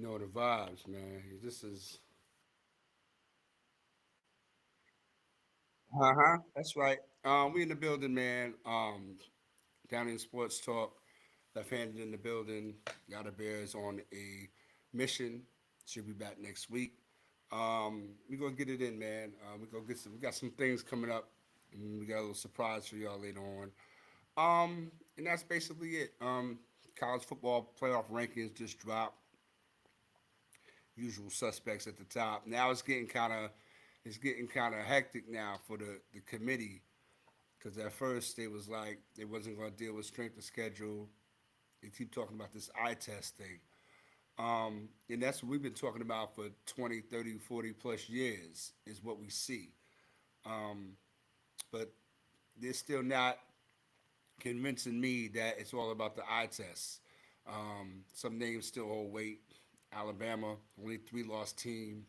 You know the vibes, man. This is That's right. We in the building, man. Down in sports talk. Left-handed in the building. Got the Bears on a mission. Should be back next week. We gonna get it in, man. We gonna get some. We got some things coming up. And we got a little surprise for y'all later on. And that's basically it. College football playoff rankings just dropped. Usual suspects at the top. Now it's getting kind of hectic now for the committee because at first they was like they wasn't going to deal with strength of schedule. They keep talking about this eye test thing. And that's what we've been talking about for 20, 30, 40 plus years is what we see. Um, but they're still not convincing me that it's all about the eye test. Some names still hold weight. Alabama, only three loss team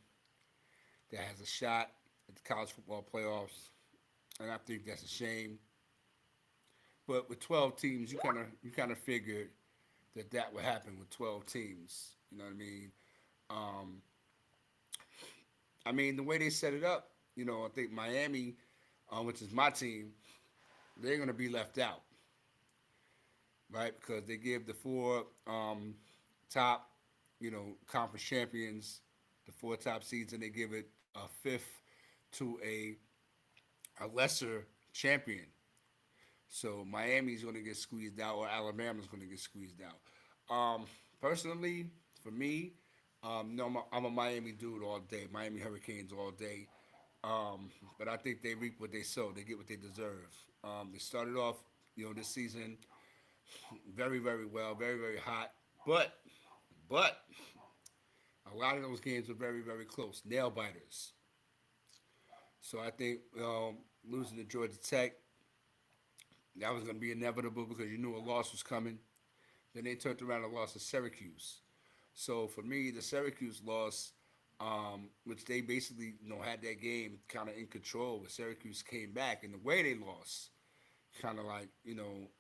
that has a shot at the college football playoffs, and I think that's a shame. But with 12 teams, you kind of figured that that would happen with 12 teams. You know what I mean? Um, I mean the way they set it up. I think Miami, which is my team, they're going to be left out, right? Because they give the four top, conference champions, the four top seeds, and they give it a fifth to a lesser champion. So Miami's going to get squeezed out, or Alabama's going to get squeezed out. Personally, for me, no, I'm a Miami dude all day. Miami Hurricanes all day. But I think they reap what they sow. They get what they deserve. They started off, this season very, very well, very, very hot. But a lot of those games were very, very close, nail biters. So I think losing to Georgia Tech, that was going to be inevitable because you knew a loss was coming. Then they turned around and lost to Syracuse. So for me, the Syracuse loss, which they basically had that game kind of in control, but Syracuse came back, and the way they lost, kind of like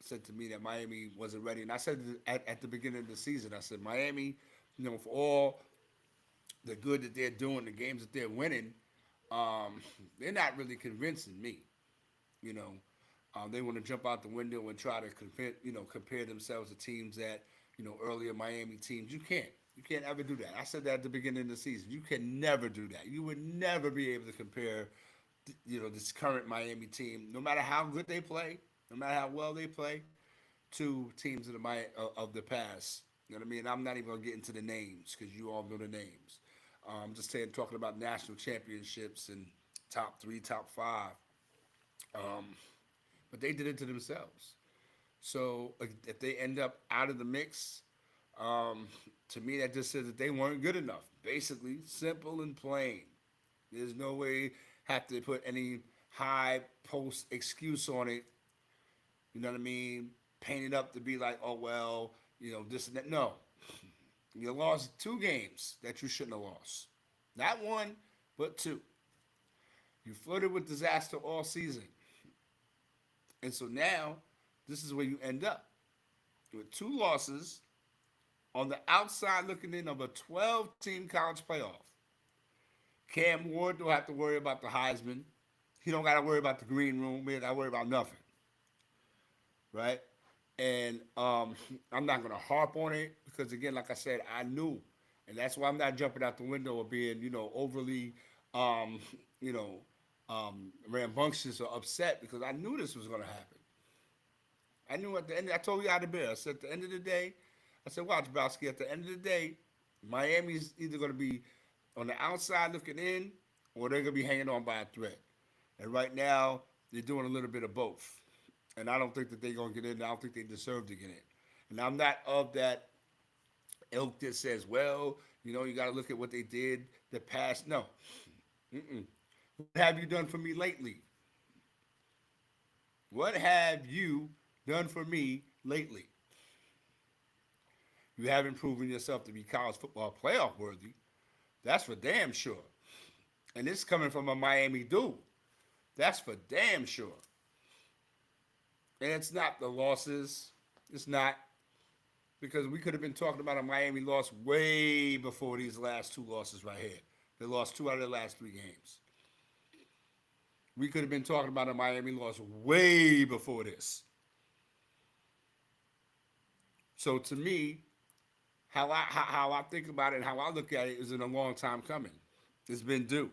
said to me that Miami wasn't ready. And I said at the beginning of the season, I said Miami, for all the good that they're doing, the games that they're winning, they're not really convincing me. You know, they want to jump out the window and try to compare themselves to teams that earlier Miami teams. You can't. You can't ever do that. I said that at the beginning of the season. You can never do that. You would never be able to compare, this current Miami team, no matter how good they play, no matter how well they play, to teams of the past. You know what I mean? I'm not even gonna get into the names because you all know the names. I'm just saying, talking about national championships and top three, top five. Um, but they did it to themselves. So if they end up out of the mix, um, to me that just says that they weren't good enough. Basically, simple and plain. There's no way have to put any high post excuse on it. You know what I mean? Paint it up to be like, oh well, this and that. No, you lost two games that you shouldn't have lost. Not one, but two. You flirted with disaster all season, and so now this is where you end up with two losses on the outside looking in of a 12-team college playoff. Cam Ward don't have to worry about the Heisman. He don't got to worry about the green room. He ain't got to worry about nothing, right? And I'm not gonna harp on it because again, like I said, I knew, and that's why I'm not jumping out the window or being, overly, um, you know, rambunctious or upset because I knew this was gonna happen. I knew at the end. I told you out of bed. I said at the end of the day, I said, watch, Browski. At the end of the day, Miami's either gonna be on the outside looking in, or they're gonna be hanging on by a thread. And right now, they're doing a little bit of both. And I don't think that they're gonna get in. I don't think they deserve to get in. And I'm not of that ilk that says, well, you got to look at what they did the past. No. Mm-mm. What have you done for me lately? What have you done for me lately? You haven't proven yourself to be college football playoff worthy. That's for damn sure. And this coming from a Miami dude. That's for damn sure. And it's not the losses. It's not. because we could have been talking about a Miami loss way before these last two losses right here. They lost two out of the last three games. We could have been talking about a Miami loss way before this. So to me, how I think about it and how I look at it is in a long time coming. It's been due.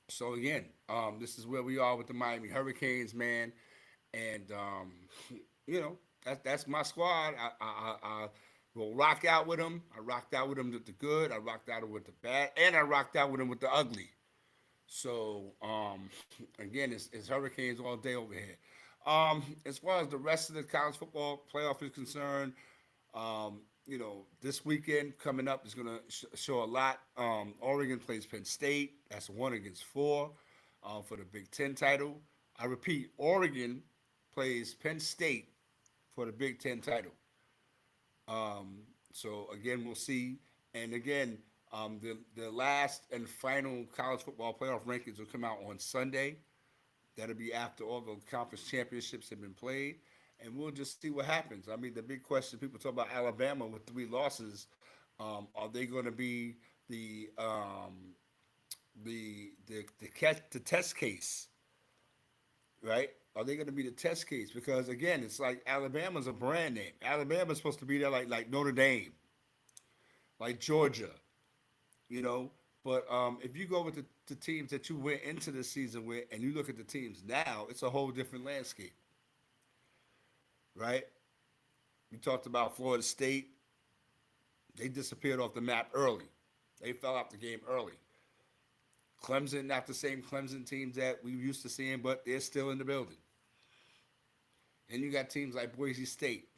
So again, this is where we are with the Miami Hurricanes, man, and you know that's my squad. I will rock out with them. I rocked out with them with the good. I rocked out with the bad, and I rocked out with them with the ugly. So again, it's Hurricanes all day over here. As far as the rest of the college football playoff is concerned, this weekend coming up is going to show a lot. Oregon plays Penn State. That's 1-4 for the Big Ten title. I repeat, Oregon plays Penn State for the Big Ten title. So again, we'll see. And again, the last and final college football playoff rankings will come out on Sunday. That'll be after all the conference championships have been played, and we'll just see what happens. I mean, the big question people talk about Alabama with 3 losses. Are they going to be the the test case, right? Are they going to be the test case? Because again, it's like Alabama's a brand name. Alabama's supposed to be there like Notre Dame, like Georgia, you know. But if you go with the teams that you went into the season with, and you look at the teams now, it's a whole different landscape, right? We talked about Florida State. They disappeared off the map early. They fell out the game early. Clemson, not the same Clemson teams that we used to seeing, but they're still in the building. And you got teams like Boise State,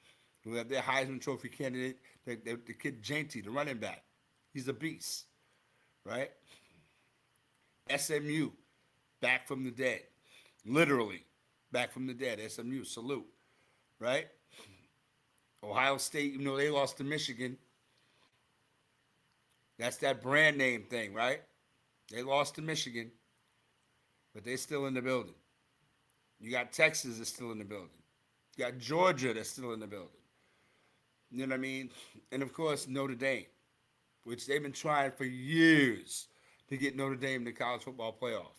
who have their Heisman Trophy candidate, the kid Janty, the running back. He's a beast, right? SMU, back from the dead. Literally, back from the dead. SMU, salute, right? Ohio State, even though they lost to Michigan, that's that brand name thing, right? They lost to Michigan, but they're still in the building. You got Texas that's still in the building. You got Georgia that's still in the building. You know what I mean? And of course, Notre Dame, which they've been trying for years to get Notre Dame in the college football playoff.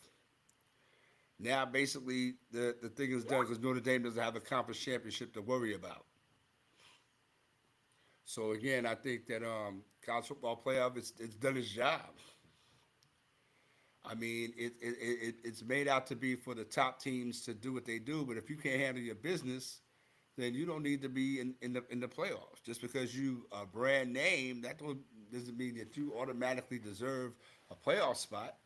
Now, basically, the thing is done because Notre Dame doesn't have a conference championship to worry about. So again, I think that college football playoff it's done its job. I mean, it's made out to be for the top teams to do what they do, but if you can't handle your business, then you don't need to be in the playoffs. Just because you a brand name, doesn't mean that you automatically deserve a playoff spot.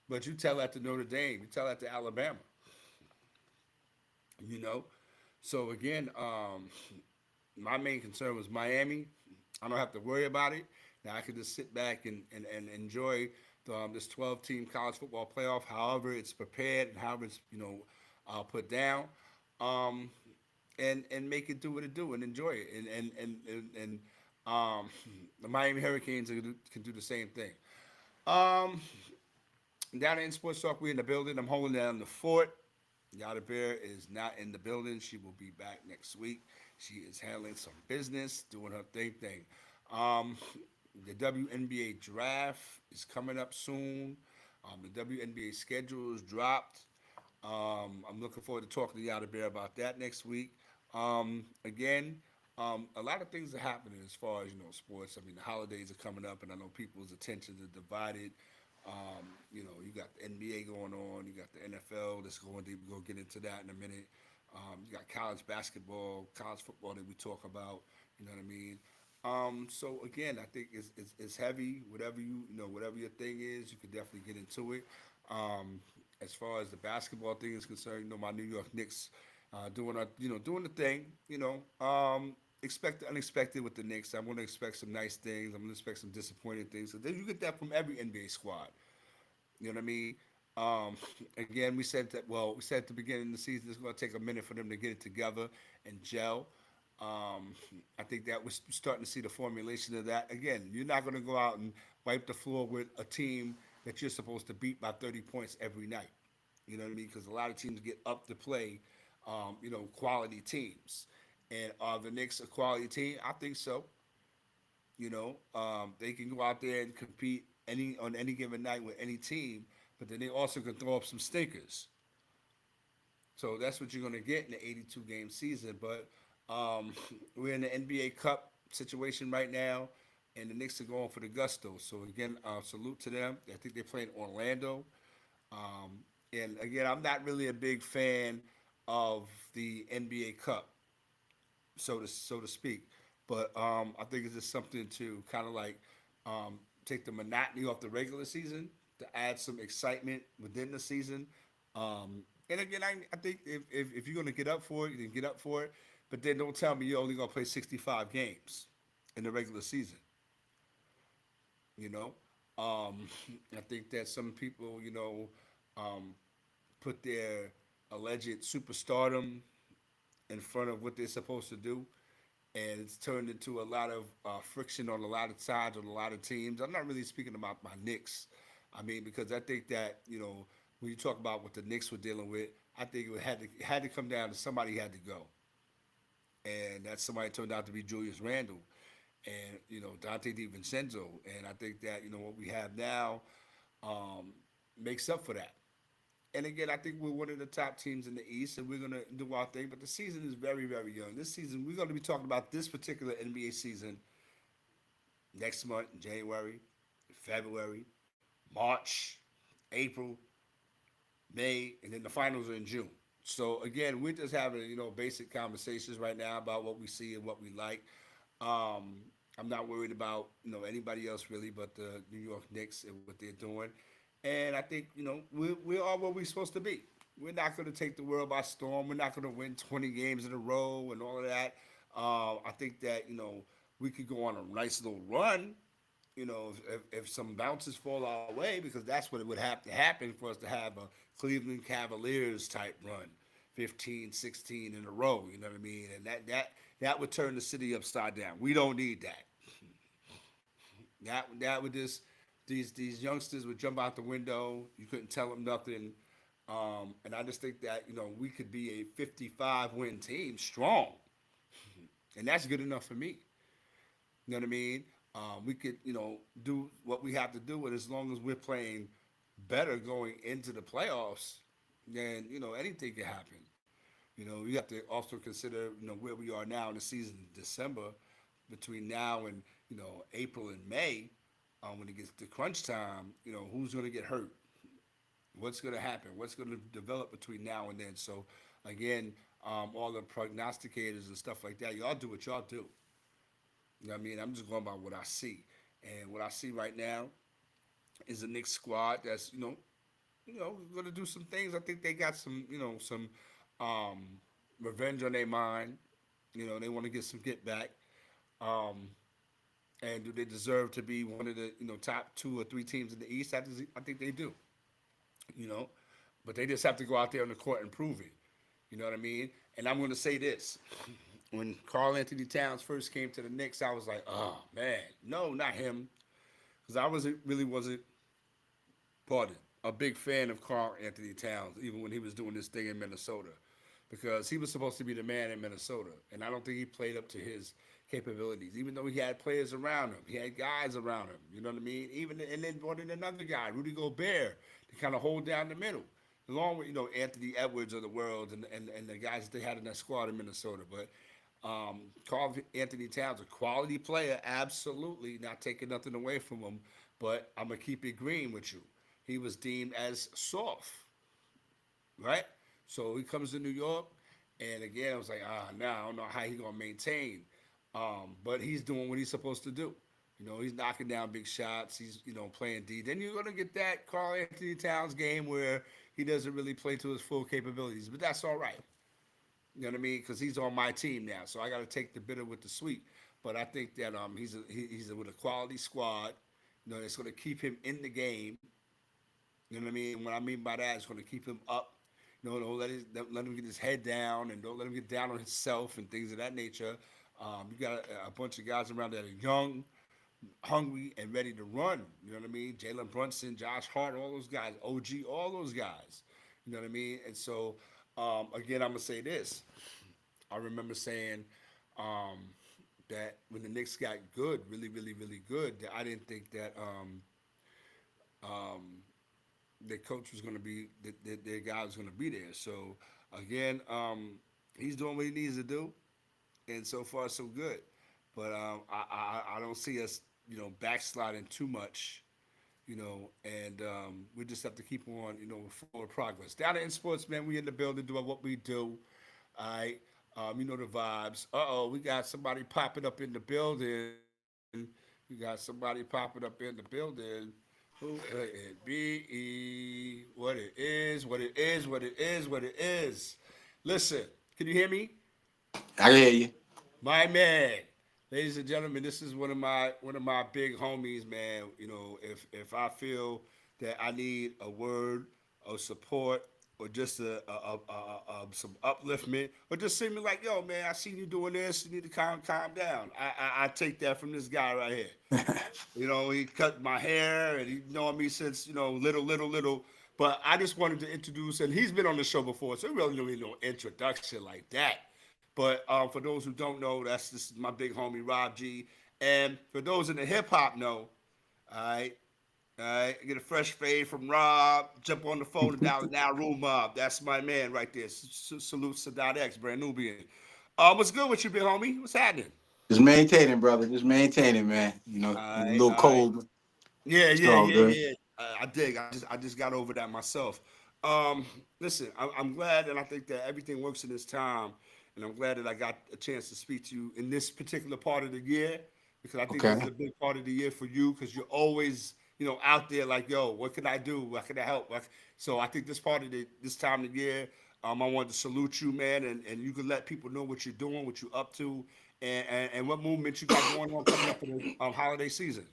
But you tell that to Notre Dame, you tell that to Alabama, you know. So again, my main concern was Miami. I don't have to worry about it. Now I can just sit back and enjoy this 12-team college football playoff, however it's prepared and however it's put down, um, and make it do what it do and enjoy it. And the Miami Hurricanes can do the same thing. Um, Down in Sports Talk, we're in the building. I'm holding down the fort. Yada Bear is not in the building. She will be back next week. She is handling some business, doing her thing. Um, the WNBA draft is coming up soon. The WNBA schedule is dropped. I'm looking forward to talking to Yada Bear about that next week. Again, a lot of things are happening as far as sports. I mean, the holidays are coming up, and I know people's attentions are divided. You got the NBA going on, you got the NFL that's going deep. We'll get into that in a minute. You got college basketball, college football that we talk about. You know what I mean? So again, I think it's heavy. Whatever your thing is, you can definitely get into it. As far as the basketball thing is concerned, my New York Knicks doing the thing. Expect the unexpected with the Knicks. I'm going to expect some nice things. I'm going to expect some disappointing things. So then you get that from every NBA squad. You know what I mean? Again, we said at the beginning of the season it's going to take a minute for them to get it together and gel. I think that we're starting to see the formulation of that. Again, you're not going to go out and wipe the floor with a team that you're supposed to beat by 30 points every night. You know what I mean? Because a lot of teams get up to play, quality teams. And are the Knicks a quality team? I think so. They can go out there and compete on any given night with any team, but then they also can throw up some stinkers. So that's what you're going to get in the 82 game season. But we're in the NBA Cup situation right now, and the Knicks are going for the gusto. So again, salute to them. I think they're playing Orlando. And again, I'm not really a big fan of the NBA Cup, so to speak. But I think it's just something to kind of like take the monotony off the regular season to add some excitement within the season. And again, I think if you're gonna get up for it, you can get up for it. But then don't tell me you're only gonna play 65 games in the regular season. You know, um, I think that some people, um, put their alleged superstardom in front of what they're supposed to do, and it's turned into a lot of friction on a lot of sides on a lot of teams. I'm not really speaking about my Knicks. I mean, because I think that when you talk about what the Knicks were dealing with, I think it had to come down to somebody had to go, and that somebody turned out to be Julius Randle, and Dante DiVincenzo, and I think that what we have now um, makes up for that. And again, I think we're one of the top teams in the East, and we're gonna do our thing. But the season is very, very young. This season, we're gonna be talking about this particular NBA season next month, January, February, March, April, May, and then the finals are in June. So again, we're just having basic conversations right now about what we see and what we like. Um, I'm not worried about anybody else really, but the New York Knicks and what they're doing. And I think we are where we're supposed to be. We're not going to take the world by storm. We're not going to win 20 games in a row and all of that. I think that we could go on a nice little run. If some bounces fall our way, because that's what it would have to happen for us to have a Cleveland Cavaliers type run, 15, 16 in a row. You know what I mean? And that would turn the city upside down. We don't need that. That would just these youngsters would jump out the window. You couldn't tell them nothing. And I just think that we could be a 55 win team strong, and that's good enough for me. You know what I mean? We could do what we have to do, and as long as we're playing better going into the playoffs, then anything can happen. You have to also consider where we are now in the season, December, between now and April and May. When it gets to crunch time, who's going to get hurt? What's going to happen? What's going to develop between now and then? So again, all the prognosticators and stuff like that, y'all do what y'all do. You know what I mean? I'm just going by what I see, and what I see right now is a Knicks squad that's going to do some things. I think they got some um, revenge on their mind. They want to get some get back. Um, and do they deserve to be one of the top 2 or 3 teams in the East? I think they do. You know, but they just have to go out there on the court and prove it. You know what I mean? And I'm going to say this: when Carl Anthony Towns first came to the Knicks, I was like, oh man, no, not him, because I wasn't pardon, a big fan of Carl Anthony Towns, even when he was doing this thing in Minnesota, because he was supposed to be the man in Minnesota, and I don't think he played up to his capabilities. Even though he had players around him, he had guys around him. You know what I mean? Even and then brought in another guy, Rudy Gobert, to kind of hold down the middle, along with Anthony Edwards of the world and the guys that they had in that squad in Minnesota. But Carl Anthony Towns, a quality player, absolutely not taking nothing away from him. But I'm gonna keep it green with you. He was deemed as soft, right? So he comes to New York, and again, I was like, now I don't know how he gonna maintain, but he's doing what he's supposed to do. He's knocking down big shots. He's playing D. Then you're gonna get that Carl Anthony Towns game where he doesn't really play to his full capabilities, but that's all right. You know what I mean? Because he's on my team now, so I got to take the bitter with the sweet. But I think that he's with a quality squad. It's going to keep him in the game. You know what I mean? And what I mean by that is going to keep him up. Don't let him get his head down, and don't let him get down on himself and things of that nature. You got a bunch of guys around that are young, hungry, and ready to run. You know what I mean? Jalen Brunson, Josh Hart, all those guys, OG, all those guys. You know what I mean? And so, again, I'm gonna say this: I remember saying that when the Knicks got good, really, really, really good, that I didn't think that their coach was going to be, that their guy was going to be there. So again, he's doing what he needs to do, and so far so good. But I don't see us, backsliding too much, and we just have to keep on, forward progress. Down in sports, man, we in the building doing what we do. All right. You know the vibes. We got somebody popping up in the building. We got somebody popping up in the building. Who could it be? What it is, what it is, what it is, what it is. Listen, can you hear me? I hear you. My man, ladies and gentlemen, this is one of my big homies, man. If I feel that I need a word of support or just some upliftment or just see me like, yo, man, I seen you doing this. You need to calm down. I take that from this guy right here. He cut my hair and he known me since, little. But I just wanted to introduce, and he's been on the show before, so really don't need no introduction like that. But for those who don't know, this is my big homie Rob G. And for those in the hip hop know, all right, all right, get a fresh fade from Rob. Jump on the phone and dial the now room up. That's my man right there. Salute Sadat X, brand Nubian. What's good with you, big homie? What's happening? Just maintaining, brother. Just maintaining, man. All A right, little all right. cold. Yeah, It's yeah, all yeah, good. yeah. I dig. I just got over that myself. Listen, I'm glad, and I think that everything works in this time, and I'm glad that I got a chance to speak to you in this particular part of the year because I think this is Okay. a big part of the year for you because you're always, out there like, yo, what can I do? What can I help? So I think this time of the year, I wanted to salute you, man, and you can let people know what you're doing, what you're up to, and what movement you got going on coming up for the holiday season.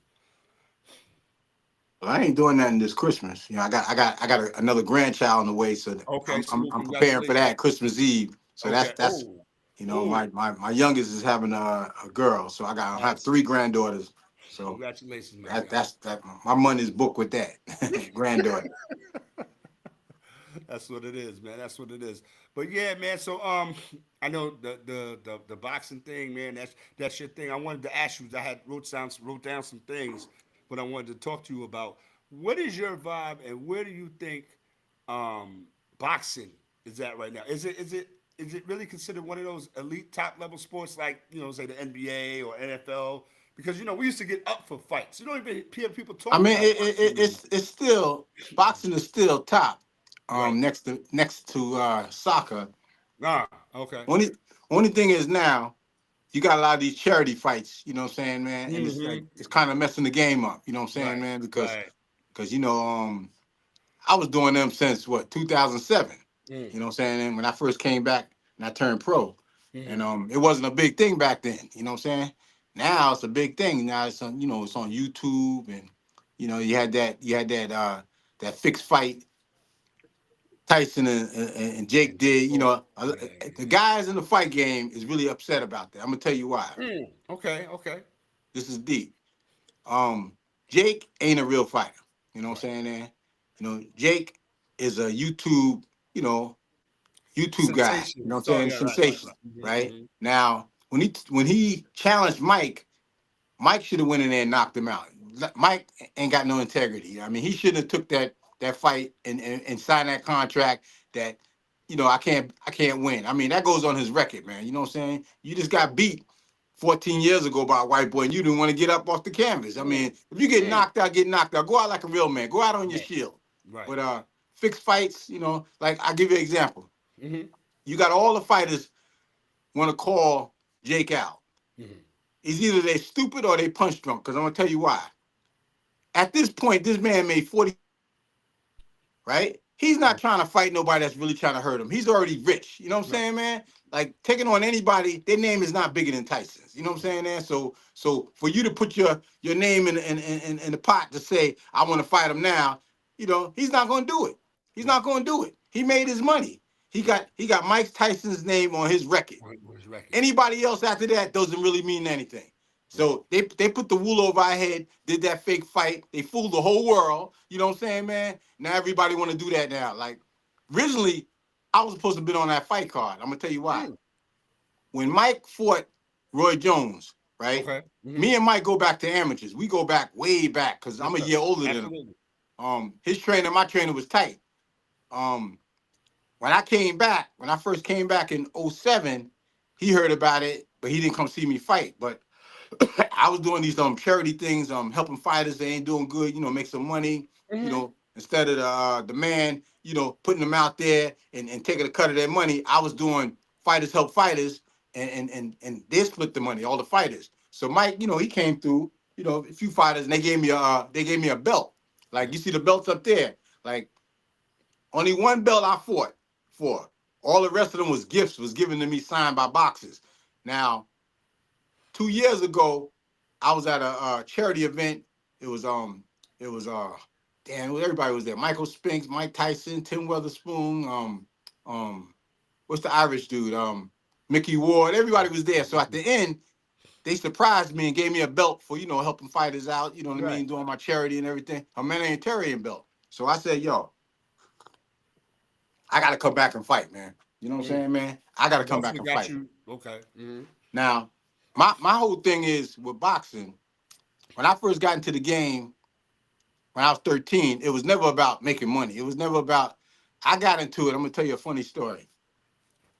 Well, I ain't doing nothing this Christmas. Another grandchild on the way, so Okay, I'm salute, I'm preparing for congratulations. that Christmas Eve. So Okay. that's Oh, my oh, my youngest is having a girl, so I have nice. three granddaughters. So Congratulations, my that guy. that's that my money's booked with that granddaughter. That's what it is, man. That's what it is. But yeah, man. So I know the boxing thing, man. That's your thing. I wanted to ask you. I had wrote down some things, but I wanted to talk to you about what is your vibe and where do you think boxing is at right now? Is it really considered one of those elite top level sports like say the NBA or NFL? Because we used to get up for fights. You don't even hear people I talk mean, about boxing anymore. it's still boxing is still top. Right. Next to soccer. Ah, okay. Only only thing is now you got a lot of these charity fights. You know what I'm saying, man? And it's like Mm-hmm. it's kind of messing the game up. You know what I'm saying, Right. man? Because Right. because I was doing them since what 2007. Mm. You know what I'm saying? And when I first came back and I turned pro, Mm-hmm. and it wasn't a big thing back then. You know what I'm saying? Now it's a big thing. Now it's on YouTube, and you had that fixed fight Tyson and Jake And Jake did. Paul. Yeah. The Yeah. guys in the fight game is really upset about that. I'm gonna tell you why. Yeah. Okay. Okay. This is deep. Um, Jake ain't a real fighter. You know what Right. I'm saying? There. Jake is a you know, YouTube guy. You Sensation. know what I'm Oh saying? yeah. Right. Right. Sensation, Right. Mm-hmm. right? Mm-hmm. Now, when he challenged Mike should have went in there and knocked him out. Mike ain't got no integrity. I mean, he shouldn't have took that fight and signed that contract that I can't win. I mean, that goes on his record, man. You know what I'm saying? You just got beat 14 years ago by a white boy and you didn't want to get up off the canvas. I Mm. mean, if you get Mm. knocked out, get knocked out. Go out like a real man. Go out on your Right. shield. Right. But fixed fights, like I'll give you an example. Mm-hmm. You got all the fighters want to call Jake out. Mm-hmm. It's either they stupid or they punch drunk. Because I'm gonna tell you why. At this point, this man made 40 right? He's not trying to fight nobody that's really trying to hurt him. He's already rich. You know what I'm Right. saying, man? Like taking on anybody, their name is not bigger than Tyson's. You know what I'm saying, man? So for you to put your name in the pot to say I want to fight him now, he's not going to do it. He's Right. not going to do it. He made his money. He Right. got he got Mike Tyson's name on his record. On his record. Anybody else after that doesn't really mean anything. Right. So they put the wool over our head, did that fake fight. They fooled the whole world. You know what I'm saying, man? Now everybody want to do that now. Like originally, I was supposed to be on that fight card. I'm gonna tell you why. Mm. when Mike fought Roy Jones, right? Okay. Me and Mike go back to amateurs. We go back way back because Yes, I'm a sir. year older than him. Absolutely. His trainer, my trainer was tight. Um, when I came back, when I first came back in '07, he heard about it, but he didn't come see me fight. But I was doing these charity things, helping fighters they ain't doing good, make some money, instead of the man, putting them out there and taking a cut of their money. I was doing fighters help fighters, and they split the money, all the fighters. So Mike, he came through, a few fighters, and they gave me a belt. Like you see the belts up there. Like only one belt I fought for. All the rest of them was gifts, was given to me signed by boxers. Now 2 years ago, I was at a charity event. It was it was damn, everybody was there. Michael Spinks, Mike Tyson, Tim Weatherspoon, what's the Irish dude? Mickey Ward. Everybody was there. So at the end, they surprised me and gave me a belt for helping fighters out. You know what I Right. mean, doing my charity and everything. A humanitarian belt. So I said, yo, I got to come back and fight, man. You know what I'm Mm. saying, man? I got So to come that's back what and got fight. you. Okay. Now, my whole thing is with boxing. When I first got into the game, when I was 13, it was never about making money. It was never about. I got into it. I'm gonna tell you a funny story.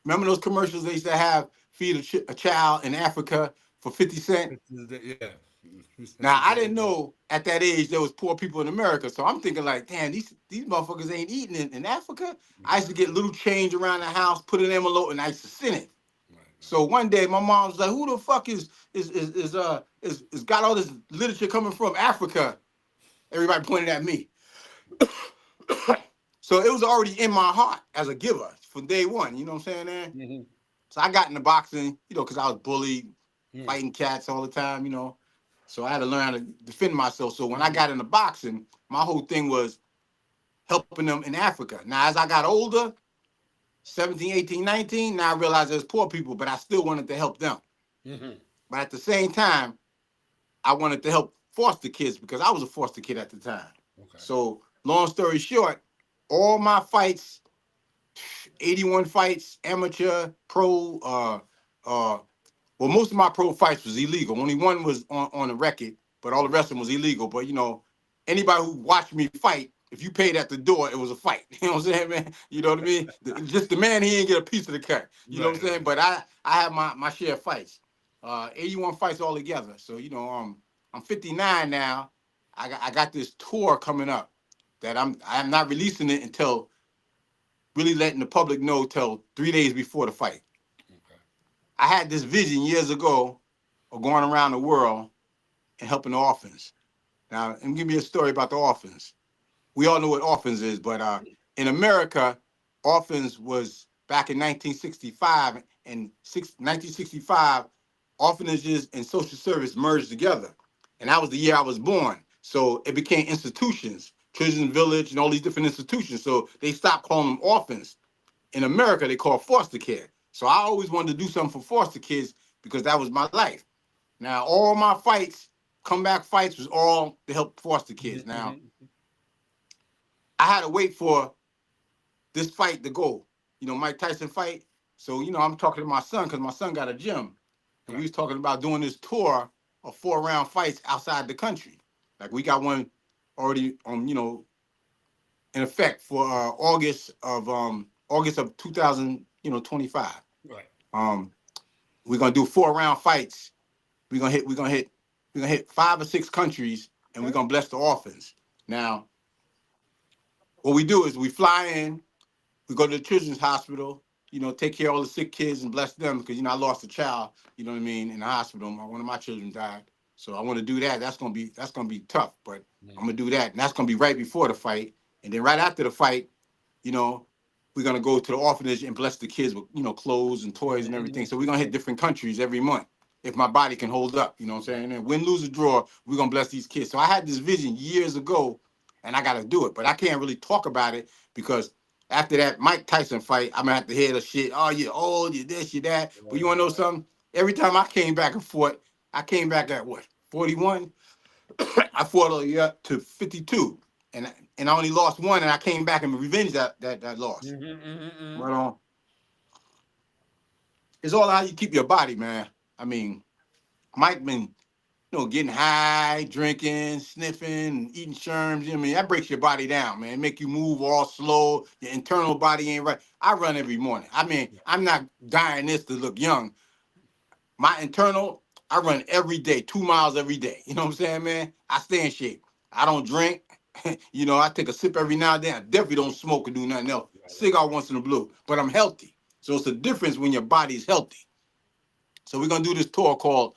Remember those commercials they used to have feed a child in Africa for 50 cents? Yeah. That's Now I exactly didn't know at that age there was poor people in America, so I'm thinking like, damn, these motherfuckers ain't eating in Africa. I used to get little change around the house, put it in an envelope, and I used to send it. right. So one day my mom was like, "Who the fuck is got all this literature coming from Africa?" Everybody pointed at me. So it was already in my heart as a giver from day one. You know what I'm saying, man? Mm-hmm. So I got into boxing, because I was bullied, Mm-hmm. fighting cats all the time. So I had to learn how to defend myself. So when I got into boxing, my whole thing was helping them in Africa. Now, as I got older, 17, 18, 19, now I realized there's poor people, but I still wanted to help them. Mm-hmm. But at the same time, I wanted to help foster kids because I was a foster kid at the time. Okay. So long story short, all my fights, 81 fights, amateur, pro, uh, well, most of my pro fights was illegal. Only one was on the record, but all the rest of them was illegal. But anybody who watched me fight, if you paid at the door, it was a fight. You know what I'm saying, man? You know what I mean? Just the man, he ain't get a piece of the cut. You know what Right. I'm saying? Right. But I have my share of fights, 81 fights altogether. So I'm 59 now. I got this tour coming up that I'm not releasing it until really letting the public know till 3 days before the fight. Okay. I had this vision years ago of going around the world and helping the orphans. Now, and give me a story about the orphans. We all know what orphans is, but in America, orphans was back in 1965 and 1965, orphanages and social service merged together, and that was the year I was born. So it became institutions, Children's Village, and all these different institutions. So they stopped calling them orphans. In America, they call foster care. So I always wanted to do something for foster kids because that was my life. Now, all my fights, comeback fights, was all to help foster kids. Now, Mm-hmm. I had to wait for this fight to go, Mike Tyson fight. So, I'm talking to my son because my son got a gym. And we Right. was talking about doing this tour of 4 round fights outside the country. Like we got one already in effect for August of 2025. Right. Um, we're gonna do 4 round fights. We're gonna hit 5 or 6 countries, and we're Okay. gonna bless the orphans. Now, what we do is we fly in, we go to the children's hospital, take care of all the sick kids and bless them because I lost a child, what I mean, in the hospital. One of my children died. So I want to do that. That's gonna be tough, but I'm Mm-hmm. gonna do that. And that's gonna be right before the fight. And then right after the fight, you know, we're gonna go to the orphanage and bless the kids with, clothes and toys and everything. So we're gonna hit different countries every month if my body can hold up, you know what I'm saying? And win, lose, or draw, we're gonna bless these kids. So I had this vision years ago and I gotta do it, but I can't really talk about it because after that Mike Tyson fight, I'm gonna have to hear the shit. Oh, you're old, you're this, you're that. But you wanna know Right. something? Every time I came back and fought, I came back at what? 41? I fought all the way up to 52. And I only lost one and I came back and revenged that loss. Mm-hmm. Mm-hmm. But It's all how you keep your body, man. I mean, Mike been, getting high, drinking, sniffing, eating sherms. I mean, that breaks your body down, man. Make you move all slow. Your internal body ain't right. I run every morning. I mean, I'm not dying this to look young. My internal, I run every day, 2 miles every day. You know what I'm saying, man? I stay in shape. I don't drink. I take a sip every now and then. I definitely don't smoke or do nothing else. Cigar once in a blue, but I'm healthy. So it's a difference when your body's healthy. So we're gonna do this tour called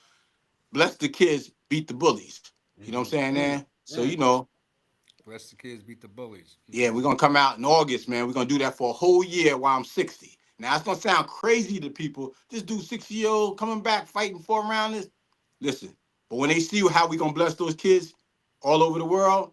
"Bless the Kids, Beat the Bullies." You know what I'm saying, Mm, man? So mm. Bless the kids, beat the bullies. yeah, we're gonna come out in August, man. We're gonna do that for a whole year while I'm 60. Now it's gonna sound crazy to people. This dude, 60-year-old, coming back fighting for around this. Listen, but when they see how we gonna bless those kids all over the world,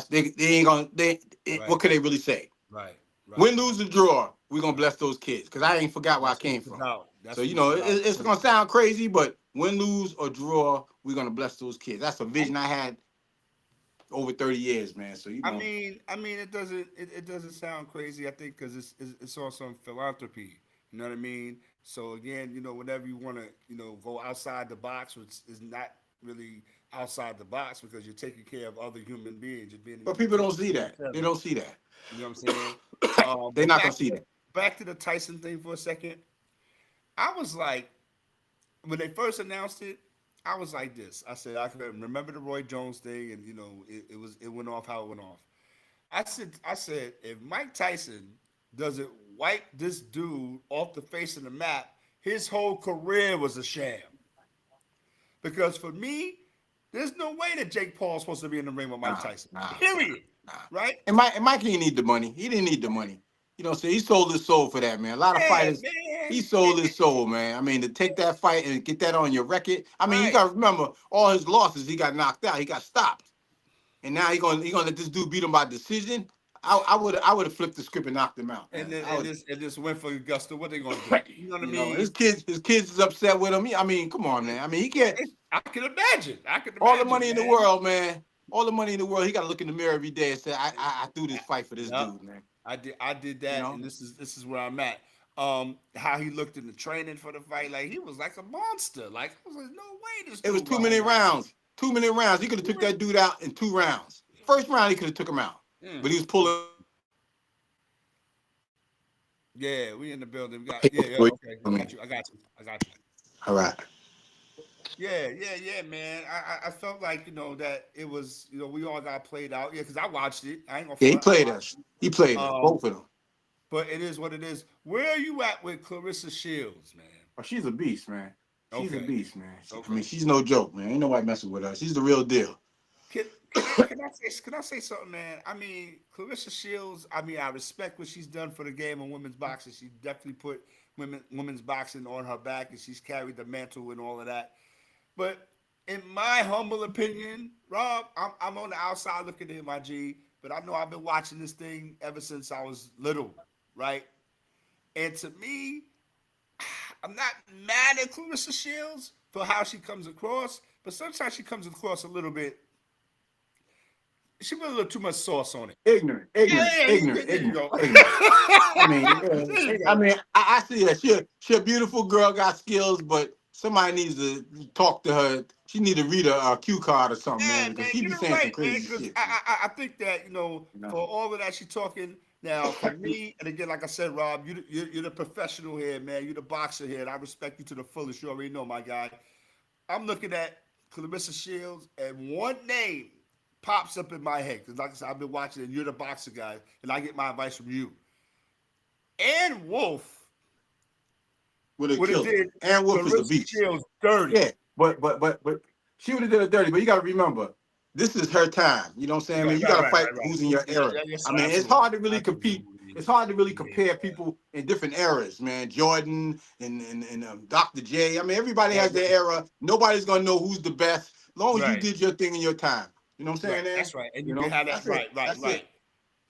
they ain't gonna what Right, could they really say? right, right, Win, right, lose, or draw, we're gonna right, bless those kids because I right. ain't forgot where I That's what came it's from. about. So That's what it's about. it's gonna sound crazy, but win, lose, or draw, we're gonna bless those kids. That's a I, vision I had over 30 years, man. So it doesn't sound crazy. I think because it's also some philanthropy. You know what I mean? So again, whenever you want to, go outside the box, which is not really outside the box because you're taking care of other human beings. You're being but you're people don't taking see care of that. each They other. don't see that. You know what I'm saying? They're But not gonna see that. back to the Tyson thing for a second. I was like, when they first announced it, I was like this. I said I could remember the Roy Jones thing, and it went off how it went off. I said if Mike Tyson doesn't wipe this dude off the face of the map, his whole career was a sham. Because for me, there's no way that Jake Paul's supposed to be in the ring with Mike Nah, Tyson. nah, nah, Period. nah. Right? And Mike didn't need the money. He didn't need the money. So he sold his soul for that, man. A lot of Yeah, fighters, he man. sold his soul, man. I mean, to take that fight and get that on your record. I mean, you Right. gotta remember all his losses, he got knocked out, he got stopped. And now he gonna let this dude beat him by decision. I would have flipped the script and knocked him out, And man. then I would. and this win for Augusta. What they gonna do? You know what I His mean? kids is upset with him. I mean, come on, man. I mean, he can't. I can imagine. I can All the imagine, money in the man. world, man. All the money in the world. He got to look in the mirror every day and say, I threw this fight for this Yep. dude, man. I did You that, know, and this is where I'm at. How he looked in the training for the fight, like he was like a monster. Like I was like, no way, this it was dude too gonna many hang like this. rounds. 2 minute rounds. He could have took that dude out in 2 rounds. First round, he could have took him out, Mm. but he was pulling. Yeah, we in the building. We got I yeah, yeah. Okay, I got mean, you. I got you. I got you. all right. Yeah, man. I felt like that it was we all got played out. Yeah, because I watched it. I ain't gonna Yeah, he front. I played watched us. it. He played us. Um, Both of them. but it is what it is. Where are you at with Clarissa Shields, man? Oh, she's a beast, man. She's a Okay, beast, man. I mean, okay. she's no joke, man. Ain't nobody messing with her. She's the real deal. Can I say something, man? I mean, Clarissa Shields. I mean, I respect what she's done for the game of women's boxing. She definitely put women's boxing on her back, and she's carried the mantle and all of that. But in my humble opinion, Rob, I'm on the outside looking in, my G. But I know I've been watching this thing ever since I was little, right? And to me, I'm not mad at Clarissa Shields for how she comes across, but sometimes she comes across a little bit. She put a little too much sauce on it. Ignorant, Yeah, ignorant, yeah, ignorant, there you ignorant, go. ignorant. I mean, There you I go. mean, I see her. She a beautiful girl, got skills, but somebody needs to talk to her. She need to read a cue card or something, man, Yeah, because man, she get be it saying some right, man. crazy Because shit, man. I think that You know, for all of that she's talking now, for me, and again, like I said, Rob, you're the professional here, man. You're the boxer here, and I respect you to the fullest. You already know, my guy. I'm looking at Clarissa Shields, and one name pops up in my head because, like I said, I've been watching, and you're the boxer guy, and I get my advice from you. And Wolf would have would have killed her. did Aaron Wolf is a Clarissa beast. Shields dirty. Yeah, but she would have did it dirty. But you got to remember, this is her time. You know what I'm saying? I Right, mean, you right, got to right, fight right, right. who's in your Yeah, era. yeah, yes, I sir, mean, it's absolutely, hard to really compete. absolutely. It's hard to really Yeah, compare people in different eras, man. Jordan and Dr. J. I mean, everybody right, has their era. Nobody's gonna know who's the best, as long as you right. did your thing in your time. You know what I'm Right, saying, man? that's right, and you You can know, have that. that's it. Right, right, That's right. it.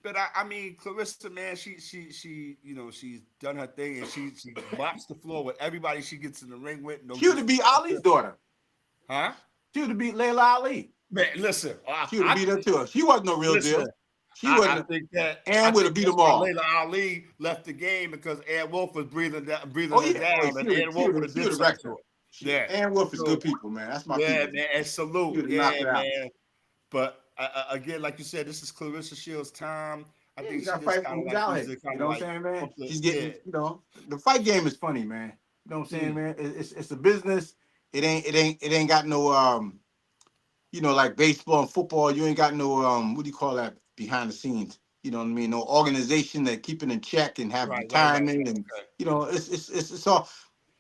But I mean, Clarissa, man, she, she's done her thing, and she mops the floor with everybody she gets in the ring with. No She would have beat disrespect, Ali's daughter. huh? She would have beat Layla Ali. Man, listen, She would have beat her too. She wasn't no real listen. deal. She wouldn't I have, think that I and would have think beat that's them why all. Layla Ali left the game because Ed Wolf was breathing Oh her yeah. Oh, down, and Ed she Wolf would would have have she did would have something wrecked to her. her. She Yeah. and Wolf is So good people, man. That's my yeah, people. man, and She salute. would have knocked Yeah, her out. man. But again, like you said, this is Clarissa Shields' time. I Yeah, think you she gotta just fight kind for of who's like out needs here. to You kind know of what I'm like saying, man? put the She's yeah. getting, the fight game is funny, man. You know what I'm saying, Mm, man? It's a business. It ain't got no like baseball and football. You ain't got no what do you call that behind the scenes? You know what I mean? No organization that keep it in check and have right. retirement and Okay. it's all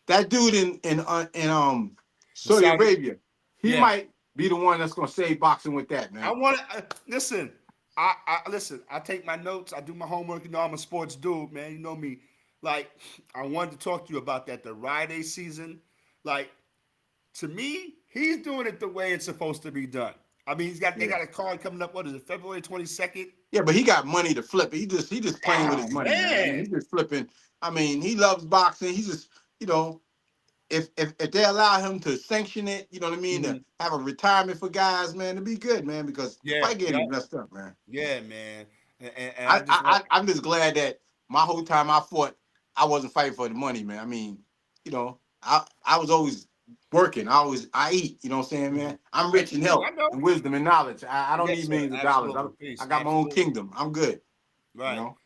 that dude in The Saudi Saudi, Arabia. He yeah. might be the one that's gonna save boxing with that, I man. want to listen. I listen. I take my notes. I do my homework. You know, I'm a sports dude, man. You know me. Like, I wanted to talk to you about that. The Ride season. Like, to me, he's doing it the way it's supposed to be done. I mean, they Yeah. got a card coming up. What is it? February 22nd. Yeah, but he got money to flip. He just playing with Oh his money, man. I mean, man. he's just flipping. I mean, he loves boxing. He's just, you know, if they allow him to sanction it, you know what I mean, to Hmm. have a retirement for guys, man, it'd be good, man, because the Yeah. fight game Yeah. is messed up, man. Yeah, man. And I I, just want. I I'm just glad that my whole time I fought, I wasn't fighting for the money, man. I mean, I was always working. I eat. You know what I'm saying, Mhm. man? I'm rich in Absolutely. I health know. and wisdom and knowledge. I don't Yes, need sir. millions of dollars. Absolutely. I Peace. got my own Absolutely. kingdom. I'm good. You Right. know.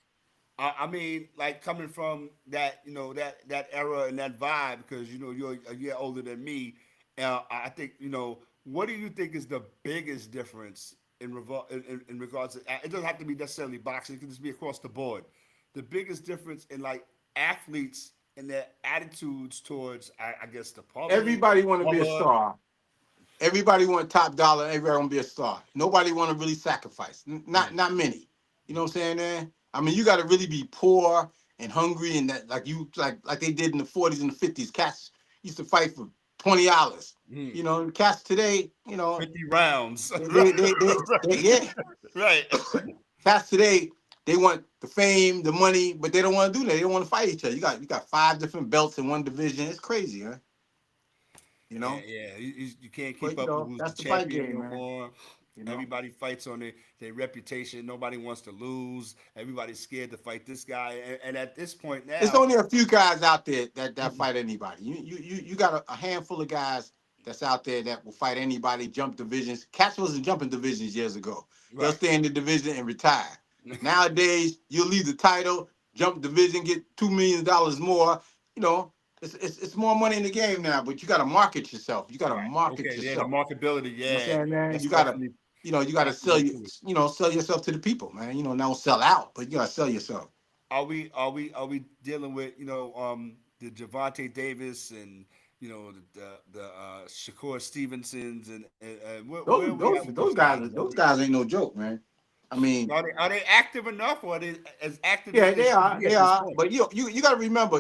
I mean, like coming from that, that era and that vibe, because you're a year older than me. I think what do you think is the biggest difference in regards to? It doesn't have to be necessarily boxing; it can just be across the board. The biggest difference in like athletes and their attitudes towards, I guess, the public, Everybody want to be a mother. star. Everybody want top dollar. Everybody want to be a star. Nobody want to really sacrifice. Not many. You know what I'm saying, man? I mean, you got to really be poor and hungry, and that like they did in the 40s and the 50s. Cats used to fight for $20. Mm, Cats today, 50 rounds. yeah. Right. Cats today, they want the fame, the money, but they don't want to do that. They don't want to fight each other. You got 5 different belts in one division. It's crazy, huh? You Yeah, know. yeah. You can't But keep up with who's the that's the fight champion game, no man. more. You know. Everybody fights on their reputation. Nobody wants to lose. Everybody's scared to fight this guy. And at this point It's now, only a few guys out there that fight anybody. You got a handful of guys that's out there that will fight anybody, jump divisions. Cats wasn't jumping divisions years ago. They'll right. stay in the division and retire. Nowadays, you'll leave the title, jump division, get $2 million more. You know, it's more money in the game now, but you got to market yourself. You got to Right. market Okay. Yeah, the yourself. marketability. You know what I'm Yeah, saying, man? that's You gotta, definitely you gotta sell factored you, into it. sell yourself to the people, man. Not sell out, but you gotta sell yourself. Are we dealing with the Javante Davis and the Shakur Stevensons and where are Those we at those with those those guys guys? those guys ain't no joke, man. I mean, Are they active enough, or are they as active as yeah, they they should are, be they at this are. point? But you gotta remember,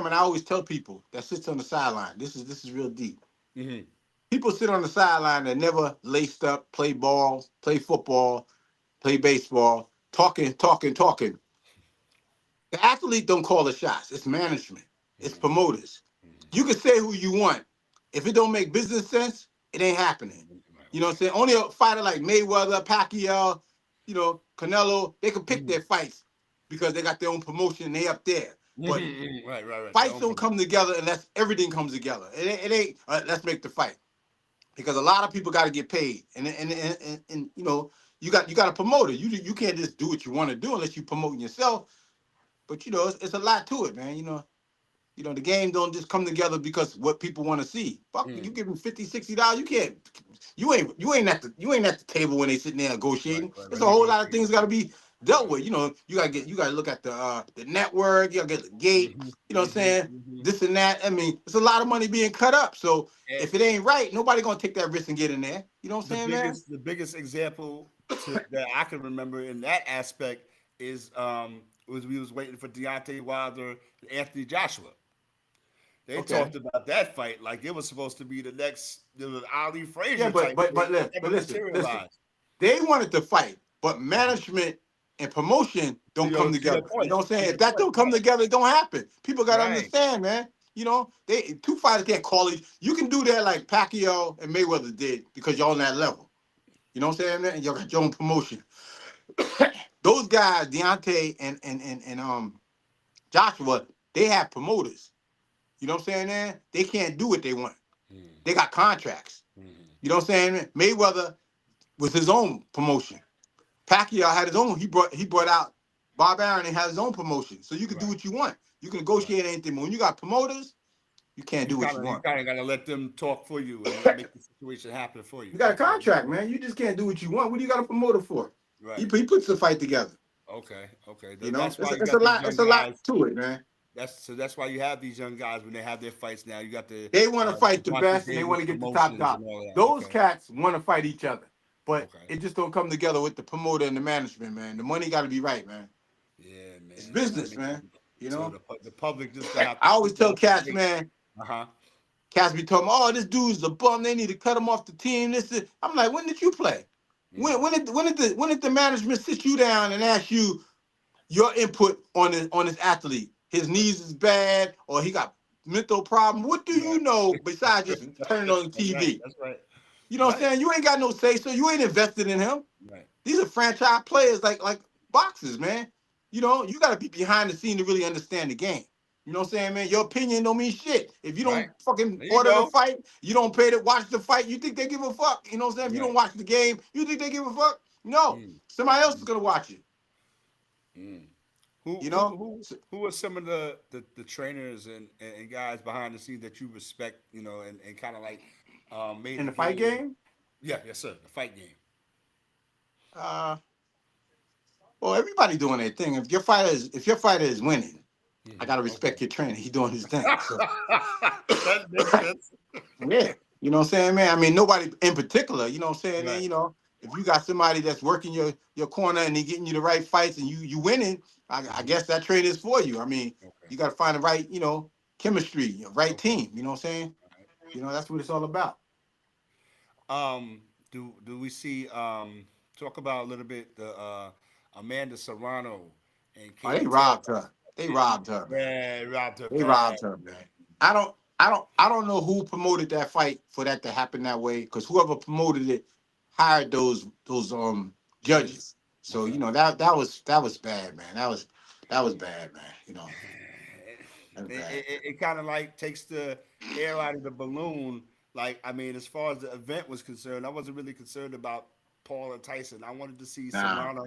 and I always tell people that sits on the sideline. This is real deep. Hmm. People sit on the sideline that never laced up, play ball, play football, play baseball, talking. The athlete don't call the shots. It's management. It's promoters. You can say who you want. If it don't make business sense, it ain't happening. Right. You know what I'm Okay. saying? Only a fighter like Mayweather, Pacquiao, Canelo, they can pick Hmm. their fights because they got their own promotion and they up there. But Right. Their fights own don't come promotion. together unless everything comes together. It ain't let's make the fight because a lot of people got to get paid, and you got a promoter. You can't just do what you want to do unless you promoting yourself. But it's a lot to it, man. The game don't just come together because what people want to see. Fuck, Mm. you give them $50, $60. You can't. You ain't at the table when they sitting there negotiating. There's a whole lot of things got to Negotiating. be dealt with. You gotta look at the network. You gotta get the gate. Hmm. You know what I'm saying? This and that. I mean, it's a lot of money being cut up. So And if it ain't right, nobody gonna take that risk and get in there. You know what I'm the saying, man? biggest the biggest example that I can remember in that aspect is was we was waiting for Deontay Wilder and Anthony Joshua. They Okay. talked about that fight like it was supposed to be the next Ali Yeah, Frazier but type but thing. but It li- but never listen. materialized. They wanted to fight, but management and promotion don't come To your together. You point. know what I'm To saying? your If that point. don't come together, it don't happen. People gotta Right. understand, man. They two fighters can't call each. You can do that like Pacquiao and Mayweather did because y'all on that level. You know what I'm saying, man? And y'all got your own promotion. those guys, Deontay and Joshua, they have promoters. You know what I'm saying, man? They can't do what they want. Mm, They got contracts. mm, You know what I'm saying? Mayweather was his own promotion. Pacquiao had his own. He brought out Bob Arum and had his own promotion. So you can do right, what you want. You can right. negotiate anything. But when you got promoters, you can't do what you You want. kind of got to let them talk for you and make the situation happen for you. You got a Okay, contract, man. You just can't do what you want. What do you got a promoter for? He, right. he puts the fight together. Okay, okay. You know, That's why you it's a got these lot. It's young a lot guys. to it, man. That's why you have these young guys when they have their fights now. You got the They want to fight the Devontae best and they Davis want to get the top promotions dollar. and all of that. Those Okay, cats want to fight each other, but okay. it just don't come together with the promoter and the management, man. The money got to be right, man. Yeah, It's man. Got to business, make man. You so know, the public just gonna I have to always sit tell back and cats, wait. man. Uh huh. Cats be talking, oh, this dude's a bum. They need to cut him off the team. I'm like, when did you play? Mm, When did the management sit you down and ask you your input on this athlete? His knees is bad, or he got mental problem. What do right. you know besides just turning on the That's right. TV? That's right. You know what I'm Right. saying? You ain't got no say, so you ain't invested in him. Right. These are franchise players like boxers, man. You know, you got to be behind the scene to really understand the game. You know what I'm saying, man? Your opinion don't mean shit. If you Right. don't fucking There you order the go. fight, you don't pay to watch the fight, you think they give a fuck? You know what I'm saying? If you don't Right. watch the game, you think they give a fuck? No. Mm, Somebody else is mm, gonna watch it. mm. Who You who know? who who are some of the trainers and guys behind the scenes that you respect, and kind of like made In the the fight game? game, Yeah, yes, sir. The fight game. uh, well, everybody doing their thing. If your fighter is winning, I Hmm. gotta Okay. respect your trainer. He's doing his thing. So That makes sense. yeah, you know what I'm saying, man. I mean, nobody in particular. You know what I'm saying, man. Right. If you got somebody that's working your corner and he getting you the right fights and you winning, I Hmm. guess that trainer is for you. I mean, Okay. you got to find the right chemistry, right Okay. team. You know what I'm saying? All right. That's what it's all about. Do we see talk about a little bit the Amanda Serrano and Oh, they Katie Taylor? robbed her. They robbed her, man. Yeah, robbed her They bad. robbed her, man. I don't know who promoted that fight for that to happen that way, because whoever promoted it hired those Judges. judges. So Okay. that was bad, man. That was bad, man. That's It, bad. it, it kind of like takes the air out of the balloon. Like, I mean, as far as the event was concerned, I wasn't really concerned about Paul and Tyson. I wanted to see Nah, Serrano,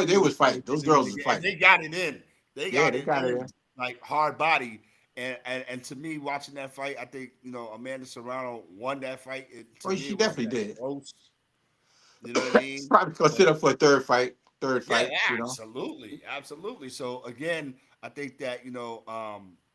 they was you know, fighting. get Those the win girls was again, and fighting. they got it in. They Yeah, got they it got it in. in like hard body. And to me, watching that fight, I think Amanda Serrano won that fight. To Well, me, she it wasn't definitely that did. close. You know what I mean? Probably gonna But sit up for a third fight. Third yeah, fight. absolutely, absolutely. So again, I think that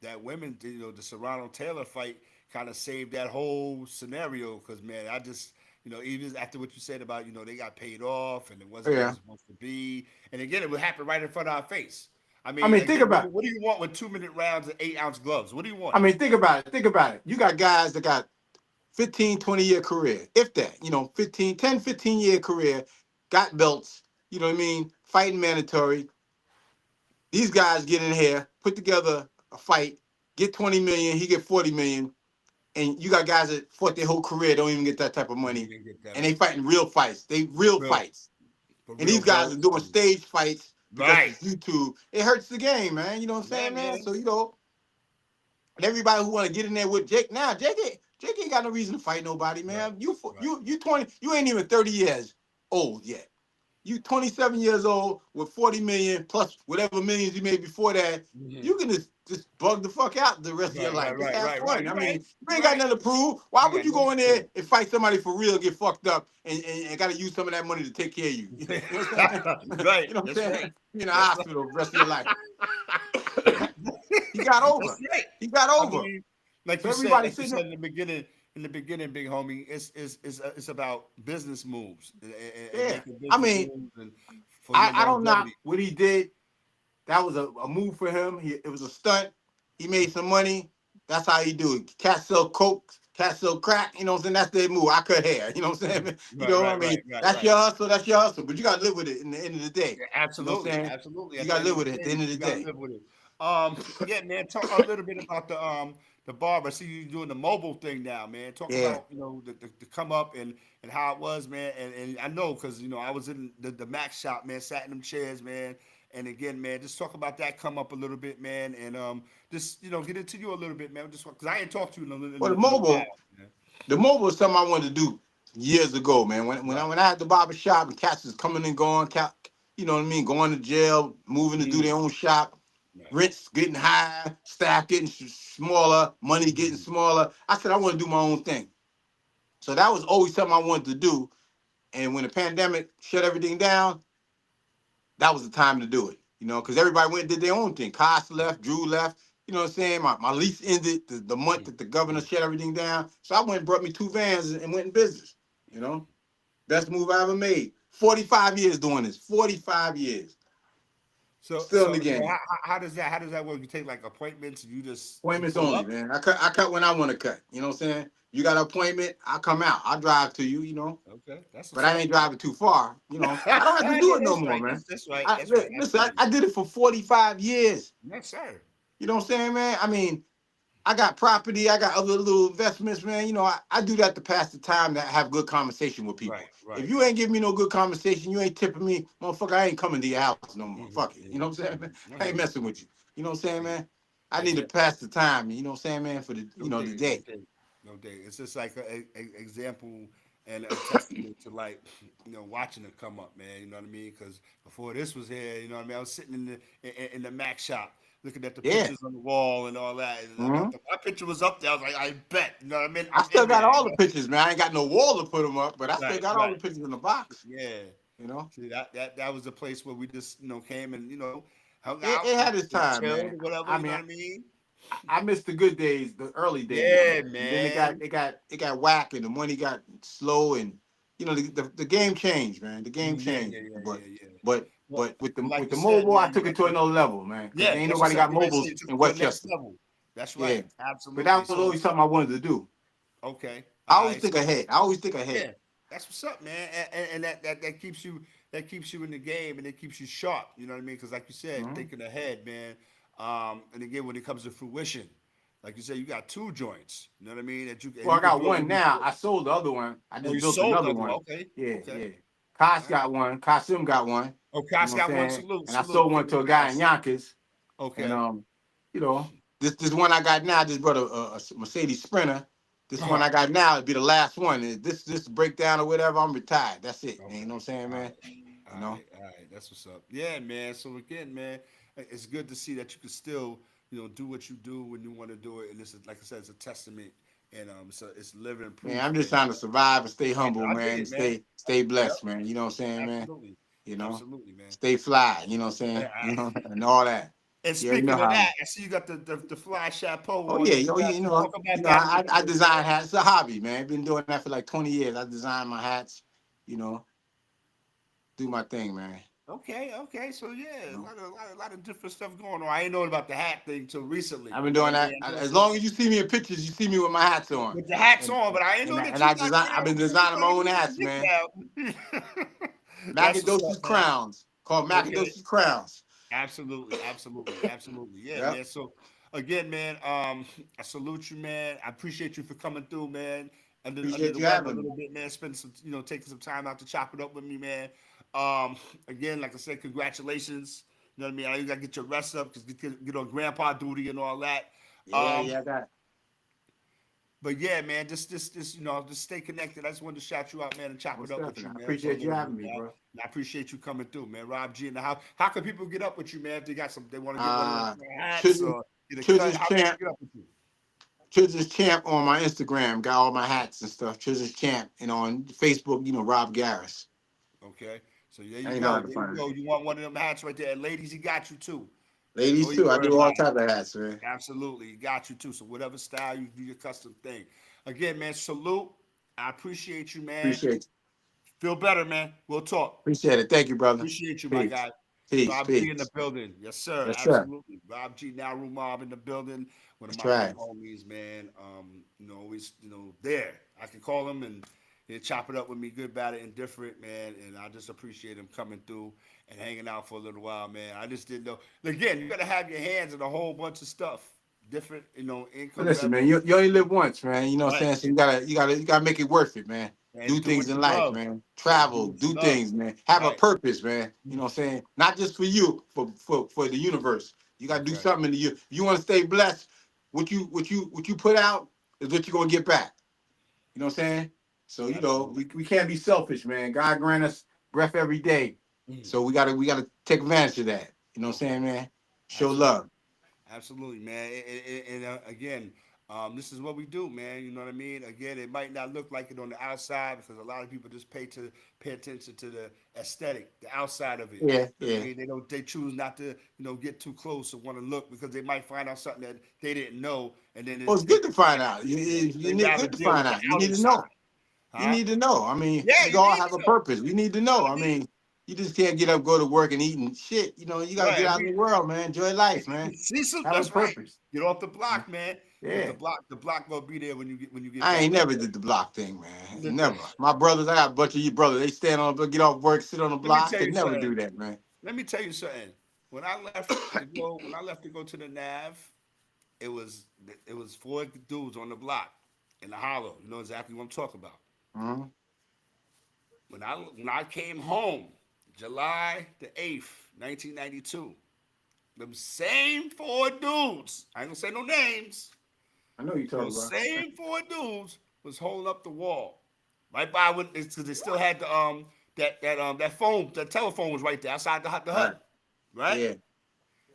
that women, the Serrano Taylor fight kind of saved that whole scenario because man, I just even after what you said about they got paid off and it wasn't what Yeah. it's supposed to be, and again it would happen right in front of our face. I I mean, mean, think again, about it. what do you want with 2-minute rounds and 8-ounce gloves? What do you want? I mean, think about it. Think about it. You got guys that got 15, 20-year career, if that, 15, 10, 15-year career, got belts, you know what I mean, fighting mandatory. These guys get in here, put together a fight, get 20 million, he get 40 million, and you got guys that fought their whole career, don't even get that type of You money, didn't get that and they money fighting real fights. They for real real, fights. for And real these guys are belts. doing stage fights because Right, it's YouTube. It hurts the game, man. You know what I'm yeah, saying, man? man. So, and everybody who want to get in there with Jake now, Jake ain't got no reason to fight nobody, Right, man. You right. you 20, you ain't even 30 years old yet. You 27 years old with 40 million plus whatever millions you made before that. Hmm. You can just bug the fuck out the rest of your Right, life. right, Just right, have right, right. fun. I You're mean, right. you You're ain't got right. nothing to prove. Why You would got you nothing go to in there prove. and fight somebody for real, get fucked up, and got to use some of that money to take care of you? You know what I'm saying? Right. You know what I'm That's saying? right. Be in the That's right. hospital the rest of your life. He got over. That's right. He got I over. mean, So everybody like you sitting said up. in the beginning, big homie, it's about business moves and Yeah. making I business mean, moves and for your I don't knock longevity. what he did. That was a move for him. It was a stunt. He made some money. That's how he do it. Cats sell coke, cats sell crack. You know what I'm saying? That's their move. I cut hair. You know what I'm saying? Right, I right, mean, right, right, that's right. your hustle. That's your hustle. But you got to live with it in the end of the day. Yeah, You know what I'm absolutely, saying? absolutely. You At the got to end live of the with it at the day, end of the you got to day. live with it. Yeah, man. Talk a little bit about the barber. I see you doing the mobile thing now, man. Talk Yeah. about the come up and how it was, man. And I know because I was in the Mac shop, man. Sat in them chairs, man. And again, man, just talk about that come up a little bit, man. And just get into you a little bit, man. Just because I ain't talked to you Well, in a while, man. the mobile is something I wanted to do years ago, man. Right. When I had the barber shop and cats was coming and going, you know what I mean, going to jail, moving to do Mm, their own shop, right. rents getting high, staff getting smaller, money getting Mm, smaller. I said I want to do my own thing. So that was always something I wanted to do. And when the pandemic shut everything down, that was the time to do it. You know, because everybody went and did their own thing. Costa left, Drew left. You know what I'm saying? My lease ended the month mm, that the governor mm. shut everything down. So I went and brought me 2 vans and went in business. You know, best move I ever made. 45 years doing this. 45 years. So Still in the how, game. how does that work? You take like appointments, and you Appointments pull only, up. man. I cut when I want to cut. You know what I'm saying? You got an appointment, I come out. I drive to you, you know. Okay, that's But what's I up. ain't driving too far. You know, I don't have to Yeah, do it no that's more, right. man. That's right. That's right. Listen, Absolutely. I did it for 45 years. Yes, sir. You know what I'm saying, man? I mean, I got property, I got other little investments, man. You know, I do that to pass the time, to have good conversation with Right, people. right, If you right. ain't giving me no good conversation, you ain't tipping me, motherfucker, I ain't coming to your house no more. Fuck it. You know what I'm saying, man? I I hear ain't you. messing with you. You know what I'm saying, I hear you. man? I That's need to it. pass the time, you know what I'm saying, man, for No the dig, no day. dig, no dig. It's just like a example and a testament to like watching it come up, man. You know what I mean? Because before this was here, you know what I mean. I was sitting in the Mac shop looking at the Yeah. pictures on the wall and all that. And hmm my picture was up there. I was like, I bet. You know what I mean? I I'm still in got there. all the pictures, man. I ain't got no wall to put them up, but I still Right, got all right. the pictures in the box, Yeah. you know? See that was a place where we just came and hung out It and had its time, chilled man. or whatever. I You know mean, what I mean? I miss the good days, the early days, Yeah, and then man. it got whack, and the money got slow, and you know the game changed, man. The game Yeah, changed, yeah, yeah, but yeah, yeah. but Well, like with you the said, mobile, I man, you took it got to the another level, man, because yeah. ain't That's what nobody I'm got getting ready to say. mobiles You took in it to the next Westchester. level. That's Yeah, right. but Absolutely. that was So always something I wanted to do. okay, I all always right. think So ahead. I always think ahead. yeah, that's what's up, man. And that keeps you in the game and it keeps you sharp. You know what I mean? Because like you said, Mhm. thinking ahead, man. And again, when it comes to fruition, like you said, you got two joints. You know what I mean? That Well, you I could got do it one when you now. quit. I sold the other one. I Oh, just you built sold the another other one. one. Okay, Yeah, okay. yeah. Kosh All right. got one. Kasim got one. Okay, You I know what I'm got one. saying? Salute, And I salute. sold one King of to a guy in Pass. Yonkers. And Okay. you know, this one I got now, I just brought a Mercedes Sprinter. This one Uh-huh. I got now, it'd be the last one. This breakdown or whatever, I'm retired. That's it. Man. You Okay. know what I'm saying, All man? right. All You know? right. All right. That's what's up. Yeah, man. So again, man, it's good to see that you can still, do what you do when you want to do it. And this is, like I said, it's a testament, and it's living Man, proof. I'm just trying to survive and stay And humble, I dig man, and it, man. stay Yep. blessed, man. You know what I'm saying, man? Absolutely. You know? Absolutely, man. Stay fly, you know what I'm Yeah, saying? You know, and all that. and Yeah, you know speaking of how. that, I see you got the fly chapeau Oh on. yeah, You yo, got talk you about know, that a little I bit, man. design hats. It's a hobby, man. Been doing that for like 20 years. I design my hats, you know, do my thing, man. Okay, okay. So yeah, You know? a lot of different stuff going on. I ain't knowing about the hat thing till recently. I've been You know what doing I mean? that. I know As long as you see me in pictures, you see me with my hats on. with the hats And on, but I ain't know that you I got design. I've been you designing my started own getting hats, some man. nick now. That's what's up, Macadocious man. crowns called Okay. Macadocious crowns. Absolutely, absolutely, absolutely. Yeah, Yeah, man. So again, man, I salute you, man. I appreciate you for coming through, man. Under appreciate the you weather a having me. little bit, man. Spending some, taking some time out to chop it up with me, man. Again, like I said, congratulations. You know what I mean? I you gotta get your rest up because get on grandpa duty and all that. Yeah, Um, yeah, I got. but yeah, man, just just stay connected. I just wanted to shout you out, man, and chop it Most up with definitely. you, I man, for a appreciate you little bit, having me, man. bro. And I appreciate you coming through, man. Rob G in the house. How can people get up with you, man? If they got they want to get one of them Uh, hats children, or get a cut. children's How can champ, they get up with you? children's champ on my Instagram. Got all my hats and stuff. Children's champ, and on Facebook, you know, Rob Garris. Okay, so there you I ain't know how go. to There you find it. go. You want one of them hats right there, and ladies, he got you too. Ladies Don't even too. I worry do all about it. type of hats, man. Absolutely, he got you too. So whatever style you do your custom thing. Again, man, salute. I appreciate you, man. Appreciate you. Feel better, man. We'll talk. Appreciate it. Thank you, brother. Appreciate you, my Peace. guy. Peace. Rob G in the Peace. building. Yes, sir. Yes, sir. Absolutely. Rob G, Nauru Mob in the building. One of That's my big right. homies, man. Always, there. I can call him and he'll chop it up with me, good, bad, or indifferent, man. And I just appreciate him coming through and hanging out for a little while, man. I just didn't know. Again, you got to have your hands in a whole bunch of stuff. different, But income listen, man, levels. you only live once, man. You know what I'm Right. saying? So you gotta make it worth it, man. Do And do things what in you life, love. man. And do Travel, what you do love. things, man. Have a Right. purpose, man. You know what I'm saying? Not just for you, for the universe. You gotta That's do right. something in the you. If you want to stay blessed, what you put out is what you're gonna get back. You know what I'm saying? So Absolutely. we can't be selfish, man. God grant us breath every day. Mm. So we gotta take advantage of that. You know what I'm Okay. saying, man? Show Absolutely. love. Absolutely, man. And again, this is what we do, man. You know what I mean? Again, it might not look like it on the outside because a lot of people just pay attention to the aesthetic, the outside of it. Yeah, You know what I yeah. mean? They choose not to, get too close or want to look because they might find out something that they didn't know, and then Well, it's they good to find can't. out. You They need rather good to deal find with the out. You need outer to side, know. You huh? need to know. I mean, Yeah, we you all need have to a know. purpose. We need to You know know. what I I mean? mean, you just can't get up, go to work, and eat and shit. You got to get Right. out in the world, man. Enjoy life, man. See some. Have a That's right. purpose. Get off the block, man. Because Yeah. the block gonna be there when you get I ain't back there. never did the block thing, man. Let Never. My brothers, I got a bunch of you brothers. They stand on, get off work, sit on the me block. I tell could you never something. do that, man. Let me tell you something. When I left to go to the Nav, it was it was four dudes on the block in the hollow. You know exactly what I'm talking about. Hmm. When I came home, July 8th, 1992, them same four dudes. I ain't gonna say no names. I know you talking Those about. same four dudes was holding up the wall, right by when because they still had that phone, that telephone was right there outside the All right. hut, right? Yeah.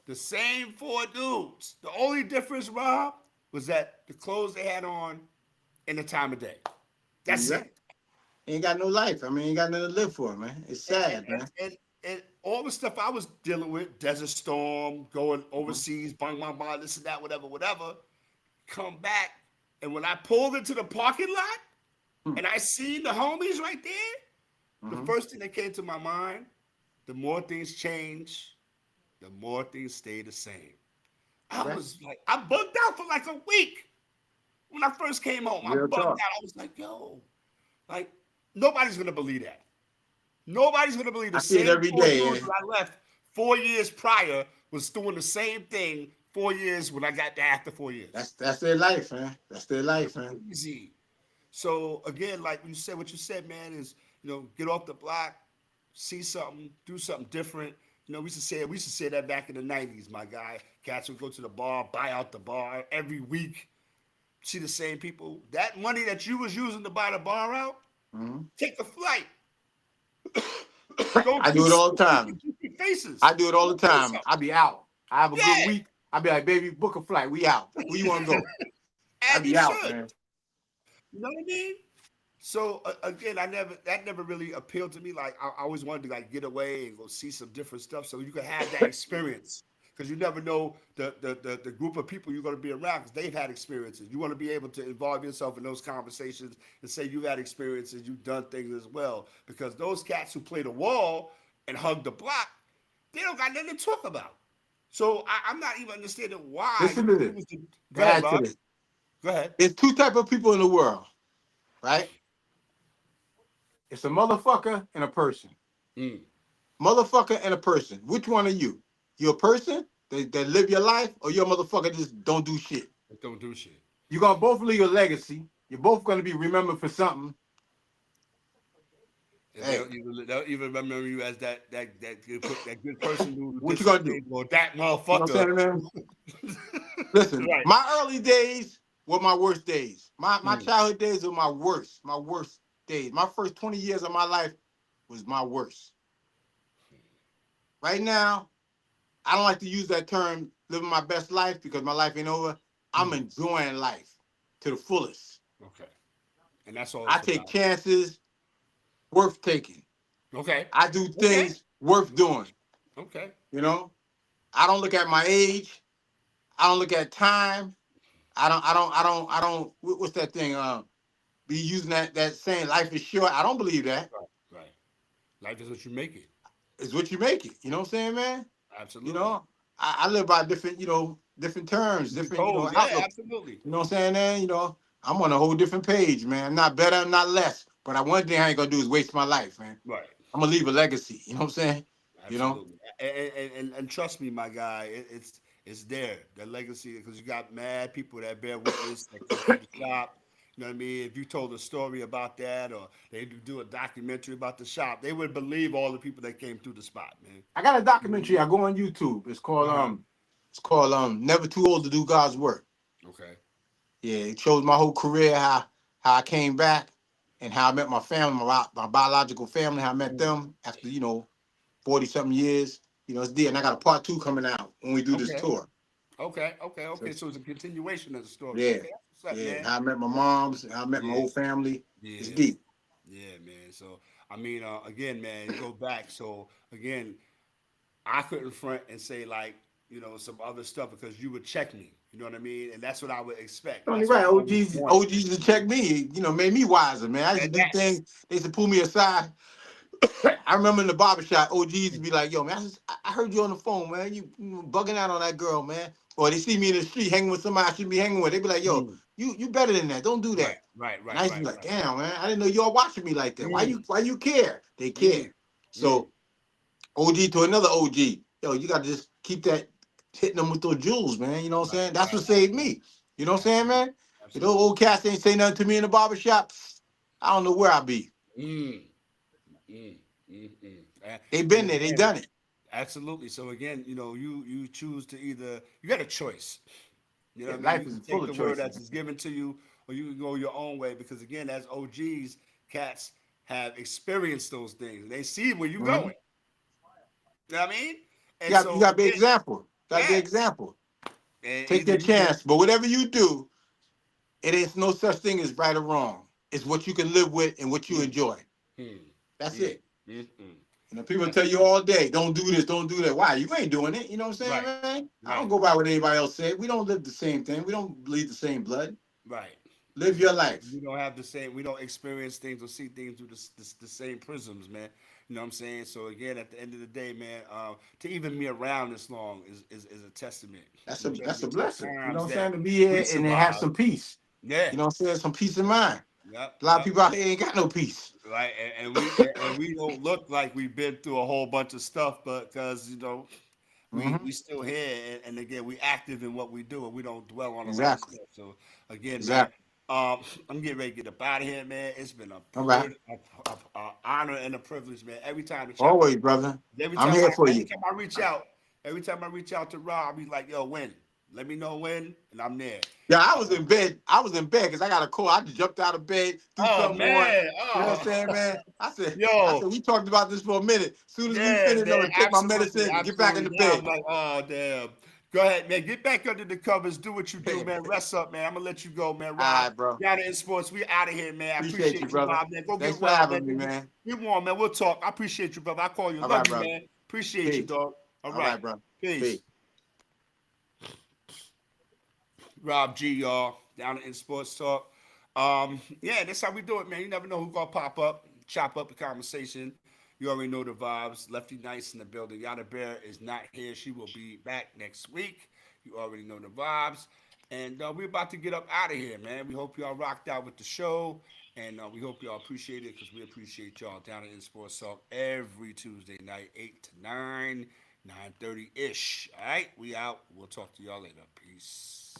The same four dudes. The only difference, Rob, was that the clothes they had on and the time of day. That's Exactly. it. Ain't got no life. I mean, ain't got nothing to live for, man. It's And and, sad, and, man. and, and all the stuff I was dealing with, Desert Storm, going Mhm. overseas, bang, bang, bang, this and that, whatever, whatever, come back. And when I pulled into the parking lot and I seen the homies right there, the Mm-hmm. first thing that came to my mind, the more things change, the more things stay the same. I Okay. was like, I bugged out for like a week when I first came home. I Real bugged talk. out. I was like, yo, like, nobody's gonna believe that. Nobody's gonna believe the I see it same every four day. dudes that I left 4 years prior was doing the same thing 4 years when I got there after 4 years. That's their life, man. That's their life, man. Crazy. So again, like what you said, man, is get off the block, see something, do something different. We used to say that back in the '90s, my guy. Cats would go to the bar, buy out the bar every week, see the same people. That money that you was using to buy the bar out, Hmm. take a flight, go I do do it all the see time. some different faces. I do it all Go the do time. something. I be out. I have a good Yeah, week. I be like, baby, book a flight. We out. Where you want to go? I as you be out, should. man. You know what I mean? So again, that never really appealed to me. Like I always wanted to like get away and go see some different stuff, so you could have that experience. Because you never know the group of people you're going to be around because they've had experiences. You want to be able to involve yourself in those conversations and say you've had experiences, you've done things as well. Because those cats who play the wall and hug the block, they don't got nothing to talk about. So I'm not even understanding why Listen to you this. was the. Go ahead, Add to Rob. this. Go ahead. There's two type of people in the world, right? It's a motherfucker and a person. Mm, Motherfucker and a person. Which one are you? You a person that live your life, or you a motherfucker that just don't do shit? don't do shit. You're gonna both leave a legacy. You're both gonna be remembered for something. And Hey, they'll even remember you as that good person who what did you gonna something do? or that You know what motherfucker. I'm saying, man? Listen, Right. my early days were my worst days. My Mm, childhood days were my worst days. My first 20 years of my life was my worst. Right now, I don't like to use that term living my best life because my life ain't over. I'm mm. enjoying life to the fullest. Okay. And that's all I it's take about. chances worth taking. Okay. I do Okay. things worth doing. Okay. You know, I don't look at my age. I don't look at time. I don't. What's that thing? Be using that saying life is short. I don't believe that. Right. Right. Life is what you make it. It's what you make it. You know what I'm saying, man? You Absolutely. know, I live by different, different terms, Different different, codes. Yeah, outlook. absolutely. You know what I'm saying, man? I'm on a whole different page, man. I'm not better, I'm not less. But one thing I ain't gonna do is waste my life, man. Right. I'm gonna leave a legacy. You know what I'm saying? You know? Absolutely. And trust me, my guy, It's there. That legacy, because you got mad people that bear witness that come through the shop. You know what I mean? If you told a story about that, or they do a documentary about the shop, they would believe all the people that came through the spot, man. I got a You know what I documentary. I mean? go on YouTube. Uh-huh. It's called Never Too Old to Do God's Work. Okay. Yeah, it shows my whole career, how I came back and how I met my family, my biological family, how I met Mm. them after 40 something years. It's there, and I got a part two coming out when we do this Okay. tour. So Okay. So it's a continuation of the story. yeah, Okay, that's what's up, yeah, man. how I met my moms, how I met my Yeah, whole family. It's yeah, deep. yeah, man. So I mean, again, man, you go back. So again, I couldn't front and say like some other stuff because you would check me. You know what I mean? And that's what I would expect, and Only that's what right. I always wanted. OGs to check me, made me wiser, man. I used to And do that. things. They used to pull me aside. I remember in the barbershop, OGs used to be like, yo, man, I heard you on the phone, man. You bugging out on that girl, man. Or they see me in the street hanging with somebody I shouldn't be hanging with. They be like, yo, Mm. you better than that. Don't do Right, that. right, And I right, used to right, be like, right. damn, man, I didn't know y'all watching me like that. Mm, Why you care? They care. mm, mm, So OG to another OG. Yo, you got to just keep that hitting them with those jewels, man. You know what I'm right, saying? That's right. what saved Absolutely, me. You know what I'm saying, absolutely, man? If those absolutely. old cats ain't say nothing to me in the barbershop, I don't know where I'd be. Mm, mm, mm. They And been there, they again, done it. absolutely. So again, you choose to either you got a choice. You know Yeah, what I mean? You life is can full take of the word choices, that's man. given to you, or you can go your own way. Because again, as OGs, cats have experienced those things. They see where you're Mm-hmm. going. You know what I mean? And You so got to be again, example. Got to be yeah. example. And Take either your you can. chance. But whatever you do, it is no such thing as right or wrong. It's what you can live with and what you Mm, enjoy. mm, That's mm, it. mm. People That's tell you all day, don't do this, don't do that. Why? You ain't doing it. You know what I'm saying, right, man? I don't right, go by what anybody else said. We don't live the same thing. We don't bleed the same blood. right. Live your life. We don't have the same. We don't experience things or see things through the same prisms, man. You know what I'm saying? So again, at the end of the day, man, to even be around this long is a testament. That's You a know what I'm that's a saying? To the blessing. You know times what I'm that saying? To be we here and then have survived. some peace. Yeah. You know what I'm saying? Some peace of mind. Yep. A lot of Yep. people out here ain't got no peace. Right. And we don't look like we've been through a whole bunch of stuff, but because Mm-hmm. we still here, and again we active in what we do, and we don't dwell on a lot of Exactly. stuff. So again, man, Exactly. I'm getting ready to get up out of here, man. It's been All right. a honor and a privilege, man. Every time to chop it Always, up, brother. every I'm time here I for every you. time I reach out, every time I reach out to Rob, I'll be like, yo, when? Let me know when, and I'm there. Yeah, I was Uh, in bed. I was in bed because I got a call. I just jumped out of bed, threw oh something on. man, You know what I'm oh saying, man? I yo. said, we talked about this for a minute. As soon as we Yeah, finish, I'm man, gonna take my absolutely, medicine and get back in absolutely. the Now I'm bed. like, oh damn. Go ahead, man. Get back under the covers. Do what you do, All man. Rest up, man. I'm gonna let you go, man. Rob, right, bro. down in sports. We out of here, man. I Appreciate you, appreciate you, brother. Rob, man. Go Thanks get for well, man. having me, man. Get warm, man. We'll talk. I appreciate you, brother. I call you. All Love right, you, brother. man. Appreciate you, Peace. dog. All All right. right, bro. Peace. Peace. Rob G, y'all, down in Sports Talk. Yeah, that's how we do it, man. You never know who's gonna pop up, chop up the conversation. You already know the vibes. Lefty Nice in the building. Yada Bear is not here. She will be back next week. You already know the vibes. And we're about to get up out of here, man. We hope y'all rocked out with the show. And we hope y'all appreciate it because we appreciate y'all down in Sports Talk every Tuesday night, 8 to 9, 9:30 ish. All right, we out. We'll talk to y'all later. Peace.